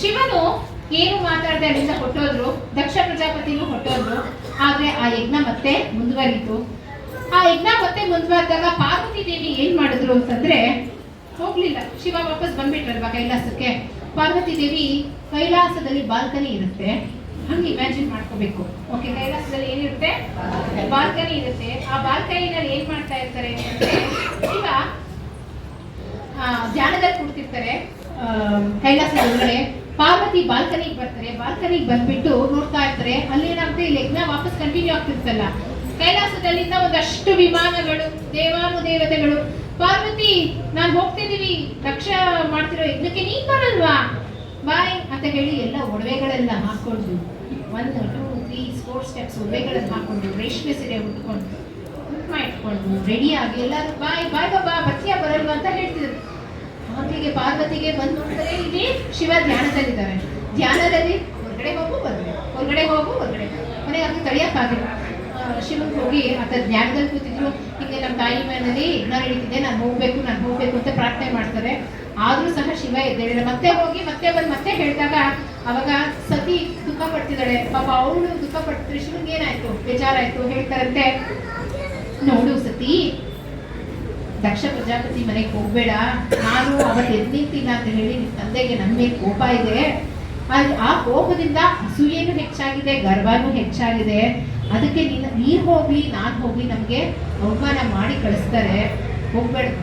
ಶಿವನು ಏನು ಮಾತಾಡದೆ ಅಲ್ಲಿಂದ ಹೊಟ್ಟೋದ್ರು, ದಕ್ಷ ಪ್ರಜಾಪತಿನೂ ಹೊಟ್ಟೋದ್ರು. ಆದ್ರೆ ಆ ಯಜ್ಞ ಮತ್ತೆ ಮುಂದುವರಿತು. ಆ ಯಜ್ಞ ಮತ್ತೆ ಮುಂದುವರೆದಾಗ ಪಾರ್ವತಿ ದೇವಿ ಏನ್ ಮಾಡಿದ್ರು ಅಂತಂದ್ರೆ ಹೋಗ್ಲಿಲ್ಲ. ಶಿವ ವಾಪಸ್ ಬಂದ್ಬಿಟ್ರಲ್ವಾ ಕೈಲಾಸಕ್ಕೆ. ಪಾರ್ವತಿ ದೇವಿ ಕೈಲಾಸದಲ್ಲಿ ಬಾಲ್ಕನಿ ಇರುತ್ತೆ, ಹಂಗೆ ಇಮ್ಯಾಜಿನ್ ಮಾಡ್ಕೋಬೇಕು. ಓಕೆ, ಕೈಲಾಸದಲ್ಲಿ ಏನಿರುತ್ತೆ? ಬಾಲ್ಕನಿ ಇರುತ್ತೆ. ಆ ಬಾಲ್ಕನಿನಲ್ಲಿ ಏನ್ ಮಾಡ್ತಾ ಇರ್ತಾರೆ ಅಂದ್ರೆ ಶಿವ ಧ್ಯಾನದಲ್ಲಿ ಕೂಡ್ತಿರ್ತಾರೆ ಕೈಲಾಸದ ಒಳಗಡೆ. ಪಾರ್ವತಿ ಬಾಲ್ಕನಿಗೆ ಬರ್ತಾರೆ. ಬಾಲ್ಕನಿಗೆ ಬಂದ್ಬಿಟ್ಟು ನೋಡ್ತಾ ಇರ್ತಾರೆ. ಅಲ್ಲಿ ಏನಾಗುತ್ತೆ, ಇಲ್ಲಿ ಯಜ್ಞ ವಾಪಸ್ ಕಂಟಿನ್ಯೂ ಆಗ್ತಿರ್ತಲ್ಲ. ಕೈಲಾಸದಲ್ಲಿಂದ ಒಂದಷ್ಟು ವಿಮಾನಗಳು, ದೇವಾನುದೇವತೆಗಳು, ಪಾರ್ವತಿ ನಾನು ಹೋಗ್ತಿದೀವಿ ದಕ್ಷ ಮಾಡ್ತಿರೋ ಯಜ್ಞಕ್ಕೆ ನೀನ್ ಬರಲ್ವಾ ಬಾಯ್ ಅಂತ ಹೇಳಿ ಎಲ್ಲ ಒಡವೆಗಳೆಲ್ಲ ಹಾಕೊಂಡು 1 2 3 4 ಸ್ಟೆಪ್ಸ್ ಒಡವೆಗಳನ್ನು ಹಾಕೊಂಡು ರೇಷ್ಮೆ ಸೀರೆ ಉಟ್ಕೊಂಡು ಕುಂಕುಮ ಇಟ್ಕೊಂಡು ರೆಡಿಯಾಗಿ ಎಲ್ಲರೂ ಬಾಯ್ ಬಾಯ್ ಬಾಬಾ ಬರ್ತೀಯಾ ಬರಲ್ವಾ ಅಂತ ಹೇಳ್ತಿದ್ರು. ಹಾಗೆ ಪಾರ್ವತಿಗೆ ಬಂದು ನೋಡ್ತಾರೆ, ಇಲ್ಲಿ ಶಿವ ಧ್ಯಾನದಲ್ಲಿದ್ದಾರೆ. ಧ್ಯಾನದಲ್ಲಿ ಹೊರಗಡೆ ಹೋಗು ಹೊರಗಡೆ, ಹೊರಗಡೆ ಹೋಗು ಹೊರಗಡೆ. ಮನೆಗೆ ಅದು ತಡೆಯೋಕ್ಕಾಗಿಲ್ಲ. ಶಿವನ್ ಹೋಗಿ ಆತ ಧ್ಯಾನದಲ್ಲಿ ಕೂತಿದ್ರು. ಹಿಂಗೆ ನಮ್ಮ ತಾಯಿ ಮನೆಯಲ್ಲಿ ಯಜ್ಞ ನಡೀತಿದೆ, ನಾನು ಹೋಗ್ಬೇಕು ಅಂತ ಪ್ರಾರ್ಥನೆ ಮಾಡ್ತಾರೆ. ಆದ್ರೂ ಸಹ ಶಿವ ಎದ್ದೇಳಿಲ್ಲ. ಮತ್ತೆ ಹೋಗಿ ಮತ್ತೆ ಬಂದು ಮತ್ತೆ ಹೇಳಿದಾಗ ಅವಾಗ ಸತಿ ದುಃಖ ಪಡ್ತಿದ್ದಾಳೆ. ಪಾಪ ಅವಳು ದುಃಖ ಪಡ್ತಿದ್ರೆ ಶಿವನ್ಗೆ ಏನಾಯ್ತು, ಬೇಜಾರಾಯ್ತು. ಹೇಳ್ತಾರಂತೆ, ನೋಡು ಸತಿ, ದಕ್ಷ ಪ್ರಜಾಪತಿ ಮನೆಗೆ ಹೋಗ್ಬೇಡ, ನಾನು ಅವತ್ತು ಎದ್ದು ನಿಂತಿಲ್ಲ ಅಂತ ಹೇಳಿ ನಿಮ್ಮ ತಂದೆಗೆ ನನ್ನ ಮೇಲೆ ಕೋಪ ಇದೆ. ಆ ಕೋಪದಿಂದ ಅಸೂಯೆನೂ ಹೆಚ್ಚಾಗಿದೆ, ಗರ್ವನೂ ಹೆಚ್ಚಾಗಿದೆ. ಅದಕ್ಕೆ ನೀನು ಹೋಗ್ಲಿ ನಾನು ಹೋಗ್ಲಿ ನಮಗೆ ಅವಮಾನ ಮಾಡಿ ಕಳಿಸ್ತಾರೆ,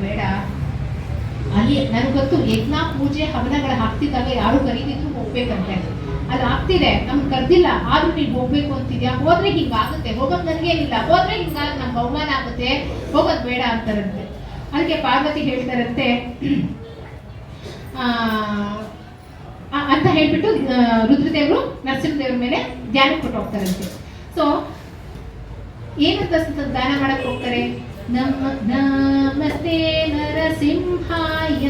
ಬೇಡ. ಅಲ್ಲಿ ನನಗೆ ಗೊತ್ತು, ಯಜ್ಞ ಪೂಜೆ ಹವನಗಳ ಹಾಕ್ತಿದ್ದಾಗ ಯಾರು ಕರೀದಿದ್ರು ಹೋಗ್ಬೇಕಂತೆ. ಅದು ಆಗ್ತಿದೆ, ನಮ್ಗೆ ಕರ್ದಿಲ್ಲ, ಆದ್ರೂ ನೀನು ಹೋಗ್ಬೇಕು ಅಂತಿದ್ಯಾ. ಹೋದ್ರೆ ಹಿಂಗಾಗುತ್ತೆ, ಹೋಗೋದು ನನಗೇನಿಲ್ಲ, ಹೋದ್ರೆ ಹಿಂಗಾಗಿ ನಮ್ಗೆ ಅವಮಾನ ಆಗುತ್ತೆ, ಹೋಗೋದು ಬೇಡ ಅಂತಾರಂತೆ. ಅದಕ್ಕೆ ಪಾರ್ವತಿ ಹೇಳ್ತಾರಂತೆ ಅಂತ ಹೇಳ್ಬಿಟ್ಟು ರುದ್ರದೇವರು ನರಸಿಂಹದೇವ್ರ ಮೇಲೆ ಧ್ಯಾನ ಕೊಟ್ಟು ಹೋಗ್ತಾರಂತೆ. ಸೊ ಏನಂತ ದಾನ ಮಾಡಕ್ ಹೋಗ್ತಾರೆ? ನಮಸ್ತೆ ನರಸಿಂಹಾಯ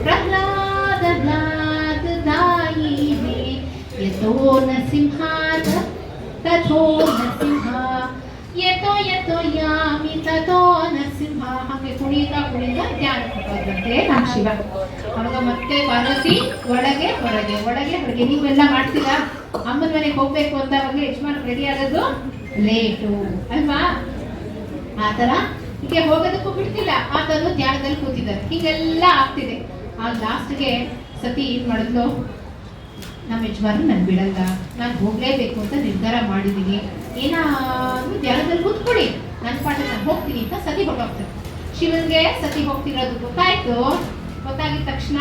ಪ್ರಹ್ಲಾದಾಯಿನೇ ಯತೋ ನರಸಿಂಹಾಯ ತಥೋ ನರಸಿಂಹ ಯತೋ ಯತೋ ಯಾಮಿ ತಥೋ ನರಸಿಂಹ. ಹಾಗೆ ಕುಣಿತಾ ಧ್ಯಾನ ಕೊಟ್ಟೋದಂತೆ ನಮ್ಮ ಶಿವ. ಅವಾಗ ಮತ್ತೆ ಪಾರ್ವತಿ ಒಳಗೆ ಹೊರಗೆ ಒಳಗೆ ಹೊರಗೆ. ನೀವೆಲ್ಲ ಮಾಡ್ತೀರಾ? ಅಮ್ಮನ ಮನೆಗೆ ಹೋಗ್ಬೇಕು ಅಂತ ಅವಾಗ ಯಜಮಾನ್ ರೆಡಿ ಆಗೋದು ಲೇಟು ಅಲ್ವಾ? ಆತರ ಹೀಗೆ ಹೋಗೋದಕ್ಕೂ ಬಿಡ್ತಿಲ್ಲ. ಆತನು ಧ್ಯಾನದಲ್ಲಿ ಕೂತಿದ್ದಾರೆ. ಹೀಗೆಲ್ಲ ಆಗ್ತಿದೆ. ಆ ಲಾಸ್ಟ್ಗೆ ಸತಿ ಏನ್ ಮಾಡಿದ್ಲು, ನಮ್ಮ ಯಜಮಾನ ನನ್ ಬಿಡಲ್ಲ, ನಾನು ಹೋಗ್ಲೇಬೇಕು ಅಂತ ನಿರ್ಧಾರ ಮಾಡಿದೀನಿ, ಏನಾದ್ರು ಧ್ಯಾನದಲ್ಲಿ ಕೂತ್ಕೊಳ್ಳಿ, ನನ್ನ ಪಾಠ ನಾನು ಹೋಗ್ತೀನಿ ಅಂತ ಸತಿ ಹೊರಟೋಗ್ತಾರೆ. ಶಿವನ್ಗೆ ಸತಿ ಹೋಗ್ತಿರೋದು ಗೊತ್ತಾಯ್ತು. ಗೊತ್ತಾಗಿದ ತಕ್ಷಣ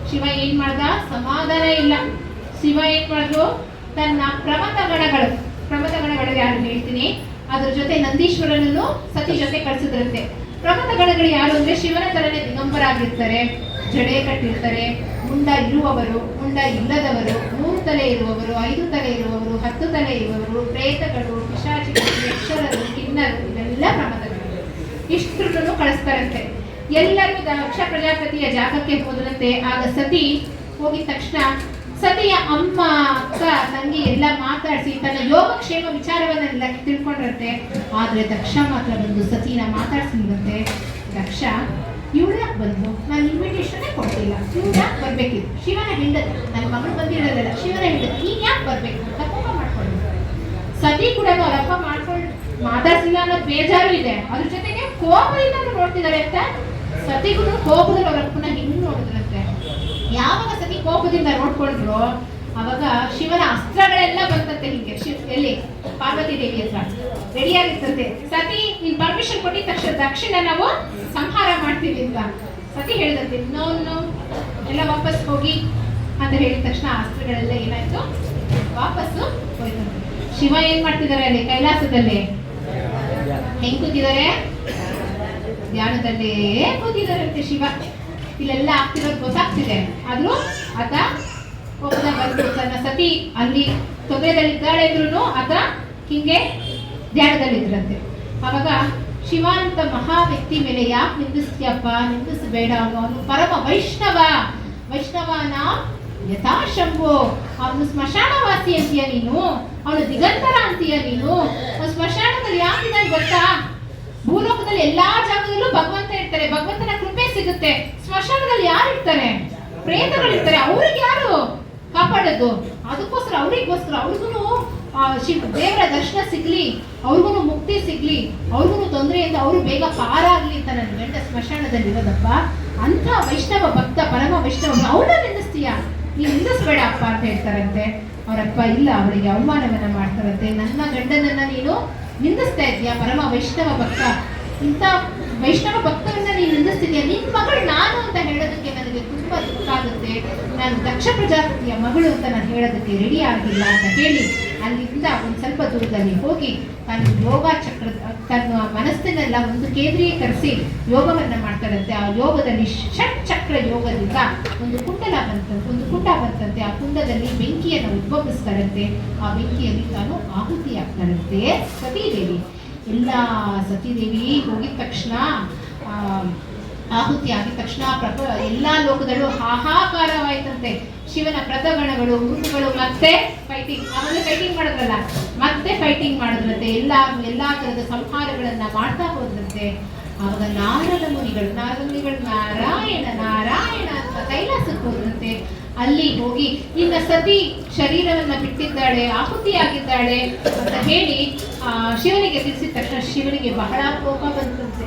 ಶಿವ ಏನ್ ಮಾಡ್ದ? ಸಮಾಧಾನ ಇಲ್ಲ. ಶಿವ ಏನ್ ಮಾಡಿದ್ರು, ತನ್ನ ಪ್ರಮಥ ಗಣಗಳು ಯಾರು ಹೇಳ್ತೀನಿ, ಅದ್ರ ಜೊತೆ ನಂದೀಶ್ವರನನ್ನು ಸತಿ ಜೊತೆ ಕಳಿಸಿದ್ರಂತೆ. ಪ್ರಮಥ ಗಣಗಳು ಯಾರು ಅಂದ್ರೆ ಶಿವನ ತರನೇ ದಿಗಂಬರಾಗಿರ್ತಾರೆ, ಜಡೆ ಕಟ್ಟಿರ್ತಾರೆ, ಮುಂಡ ಇರುವವರು, ಮುಂಡ ಇಲ್ಲದವರು, 3 ತಲೆ ಇರುವವರು, 5 ತಲೆ ಇರುವವರು, 10 ತಲೆ ಇರುವವರು, ಪ್ರೇತಗಳು, ಪಿಶಾಚಿಗಳು, ಯಕ್ಷರರು, ಕಿನ್ನರು, ಇವೆಲ್ಲ ಪ್ರಮಥಗಳು. ಇಷ್ಟನ್ನು ಕಳಿಸ್ತಾರಂತೆ. ಎಲ್ಲರೂ ದಕ್ಷ ಪ್ರಜಾಪತಿಯ ಜಾಗಕ್ಕೆ ಹೋದ್ರಂತೆ. ಆಗ ಸತಿ ಹೋಗಿದ ತಕ್ಷಣ ಸತಿಯ ಅಮ್ಮ, ಅಕ್ಕ, ತಂಗಿ ಎಲ್ಲ ಮಾತಾಡಿಸಿ ತನ್ನ ಯೋಗಕ್ಷೇಮ ವಿಚಾರವನ್ನೆಲ್ಲ ತಿಳ್ಕೊಂಡ್ರಂತೆ. ಆದ್ರೆ ದಕ್ಷ ಮಾತ್ರ ಬಂದು ಸತಿನ ಮಾತಾಡ್ಸಿಲ್ವಂತೆ. ದಕ್ಷ, ಇವಳು ಯಾಕೆ ಬಂದು, ನಾನು ಇನ್ವಿಟೇಷನ್ನೇ ಕೊಡ್ತಿಲ್ಲ, ಇವಳು ಯಾಕೆ ಬರ್ಬೇಕಿತ್ತು, ಶಿವನ ಹೆಂಡತಿ, ನನ್ನ ಮಗಳು ಬಂದಿರೋದಲ್ಲ, ಶಿವನ ಹೆಂಡತಿ, ನೀನ್ ಯಾಕೆ ಬರ್ಬೇಕು ಅಂತ ಕೋಪ ಮಾಡ್ಕೊಂಡು. ಸತಿ ಕೂಡ ಅವರಪ್ಪ ಮಾಡ್ಕೊಂಡು ಮಾತಾಡ್ಸಿಲ್ಲ ಅನ್ನೋದು ಬೇಜಾರು ಇದೆ, ಅದ್ರ ಜೊತೆಗೆ ಕೋಪದಿಂದ ನೋಡ್ತಿದ್ದಾರೆ ಅಂತ. ಸತಿಗೂ ಕೋಪದಲ್ಲಿ ಅವರಪ್ಪನ ಹಿಂಗ್ ನೋಡಿದ್ರಂತೆ. ಯಾವಾಗ ಸತಿ ಕೋಪದಿಂದ ನೋಡ್ಕೊಂಡ್ರು ಅವಾಗ ಶಿವನ ಅಸ್ತ್ರಗಳೆಲ್ಲ ಬಂತಂತೆ. ಹಿಂಗೆ ಎಲ್ಲಿ ಪಾರ್ವತಿ ದೇವಿ ಹತ್ರ ರೆಡಿಯಾಗಿರ್ತಂತೆ. ಸತಿ ನೀನ್ ಪರ್ಮಿಷನ್ ಕೊಟ್ಟಿದ ತಕ್ಷಣ ನಾವು ಸಂಹಾರ ಮಾಡ್ತೀವಿ ಅಂತ ಸತಿ ಹೇಳಿದಂತೆ. ನೋ ಎಲ್ಲ ವಾಪಸ್ ಹೋಗಿ ಅಂತ ಹೇಳಿದ ತಕ್ಷಣ ಅಸ್ತ್ರಗಳೆಲ್ಲ ಏನಾಯ್ತು, ವಾಪಸ್ಸು ಹೋಯ್ತಂತೆ. ಶಿವ ಏನ್ ಮಾಡ್ತಿದ್ದಾರೆ ಅಲ್ಲಿ ಕೈಲಾಸದಲ್ಲಿ? ಹೆಂಗ್ ಕೂತಿದ್ದಾರೆ? ಧ್ಯಾನದಲ್ಲೇ ಕೂತಿದಾರಂತೆ ಶಿವ. ಇಲ್ಲೆಲ್ಲ ಆಗ್ತಿರೋದು ಗೊತ್ತಾಗ್ತಿದೆ. ಆದ್ರೂ ಆತ ಹೋಗದ ಬಂದು ತನ್ನ ಸತಿ ಅಲ್ಲಿ ತೊಂದರೆದಲ್ಲಿದ್ದಾಳೆ ಅಂದ್ರೂ ಆತ ಹಿಂಗೆ ಧ್ಯಾನದಲ್ಲಿದ್ರಂತೆ. ಅವಾಗ ಶಿವ ಅಂತ ಮಹಾ ವ್ಯಕ್ತಿ ಮೇಲೆ ಯಾಕೆ ನಿಂದಿಸ್ತೀಯಪ್ಪ, ನಿಂದಿಸಬೇಡ, ಅವನು ಪರಮ ವೈಷ್ಣವನ ಯಥಾಶಂಭು. ಅವನು ಸ್ಮಶಾನವಾಸಿ ಅಂತೀಯ ನೀನು, ಅವನು ದಿಗಂತರ ಅಂತೀಯ ನೀನು. ಸ್ಮಶಾನದಲ್ಲಿ ಯಾಕಿದ್ದಾನೆ ಗೊತ್ತಾ? ಭೂಲೋಕದಲ್ಲಿ ಎಲ್ಲಾ ಜಾಗದಲ್ಲೂ ಭಗವಂತ ಇರ್ತಾರೆ, ಭಗವಂತನ ಕೃಪೆ ಸಿಗುತ್ತೆ. ಸ್ಮಶಾನದಲ್ಲಿ ಯಾರು ಇರ್ತಾರೆ? ಪ್ರೇತಗಳಿರ್ತಾರೆ. ಅವ್ರಿಗೆ ಯಾರು ಮಾಡೋದು? ಅದಕ್ಕೋಸ್ಕರ ಅವ್ರಿಗೂ ದೇವರ ದರ್ಶನ ಸಿಗ್ಲಿ, ಅವ್ರಿಗೂ ಮುಕ್ತಿ ಸಿಗ್ಲಿ, ಅವ್ರಿಗೂ ತೊಂದರೆಯಿಂದ ಅವರು ಬೇಗ ಪಾರಾಗ್ಲಿ ಅಂತ ನನ್ನ ಗಂಡ ಸ್ಮಶಾನದಲ್ಲಿ ಇರೋದಪ್ಪ. ಅಂಥ ವೈಷ್ಣವ ಭಕ್ತ, ಪರಮ ವೈಷ್ಣವ, ಅವಳ ನಿಲ್ಲಿಸ್ತೀಯ, ನೀನು ನಿಲ್ಲಿಸ್ಬೇಡ ಅಪ್ಪ ಅಂತ ಹೇಳ್ತಾರಂತೆ. ಅವರಪ್ಪ ಇಲ್ಲ, ಅವಳಿಗೆ ಅವಮಾನವನ್ನ ಮಾಡ್ತಾರಂತೆ. ನನ್ನ ಗಂಡನನ್ನ ನೀನು ನಿಂದಿಸ್ತಾ ಇದೀಯಾ, ಪರಮ ವೈಷ್ಣವ ಭಕ್ತ, ಇಂಥ ವೈಷ್ಣವ ಭಕ್ತರನ್ನ ನೀನು ನಿಂದಿಸ್ತಿದ್ಯಾ, ನಿನ್ನ ಮಗಳು ನಾನು ಅಂತ ಹೇಳೋದಕ್ಕೆ ನನಗೆ ತುಂಬಾ ದುಃಖ ಆಗುತ್ತೆ. ನಾನು ದಕ್ಷ ಪ್ರಜಾಪತಿಯ ಮಗಳು ಅಂತ ನಾನು ಹೇಳೋದಕ್ಕೆ ರೆಡಿ ಆಗಿಲ್ಲ ಅಂತ ಹೇಳಿ ಅಲ್ಲಿಂದ ಒಂದು ಸ್ವಲ್ಪ ದೂರದಲ್ಲಿ ಹೋಗಿ ತನ್ನ ಯೋಗ ಚಕ್ರ, ತನ್ನ ಮನಸ್ಸಿನೆಲ್ಲ ಒಂದು ಕೇಂದ್ರೀಕರಿಸಿ ಯೋಗವನ್ನ ಮಾಡ್ತಾರಂತೆ. ಆ ಯೋಗದಲ್ಲಿ ಷಟ್ ಚಕ್ರ ಯೋಗದಿಂದ ಒಂದು ಕುಂಡ ಬಂತಂತೆ. ಆ ಕುಂಡದಲ್ಲಿ ಬೆಂಕಿಯನ್ನು ಉದ್ಭವಿಸ್ತಾರಂತೆ. ಆ ಬೆಂಕಿಯಲ್ಲಿ ತಾನು ಆಹುತಿ ಆಗ್ತಾರಂತೆ ಸತೀದೇವಿ. ಎಲ್ಲ ಸತೀದೇವಿ ಹೋಗಿದ ತಕ್ಷಣ, ಆಹುತಿ ಆಗಿದ ತಕ್ಷಣ ಎಲ್ಲ ಲೋಕದಲ್ಲೂ ಹಾಹಾಕಾರವಾಯ್ತಂತೆ. ಶಿವನ ಪ್ರತಗಣಗಳು, ಮೃಗಗಳು ಮತ್ತೆ ಫೈಟಿಂಗ್, ಆಮೇಲೆ ಫೈಟಿಂಗ್ ಮಾಡಿದ್ರಲ್ಲ, ಮತ್ತೆ ಫೈಟಿಂಗ್ ಮಾಡಿದ್ರಂತೆ. ಎಲ್ಲಾ ತರದ ಸಂಹಾರಗಳನ್ನ ಮಾಡ್ತಾ ಹೋದ್ರಂತೆ. ಆವಾಗ ನಾರದ ಮುನಿಗಳು ನಾರಾಯಣ ನಾರಾಯಣ ಅಂತ ಕೈಲಾಸಕ್ಕೆ ಹೋದ್ರಂತೆ. ಅಲ್ಲಿ ಹೋಗಿ ನಿನ್ನ ಸತಿ ಶರೀರವನ್ನ ಬಿಟ್ಟಿದ್ದಾಳೆ, ಆಹುತಿಯಾಗಿದ್ದಾಳೆ ಅಂತ ಹೇಳಿ ಶಿವನಿಗೆ ತಿಳಿಸಿದ ತಕ್ಷಣ ಶಿವನಿಗೆ ಬಹಳ ಕೋಪ ಬಂತಂತೆ.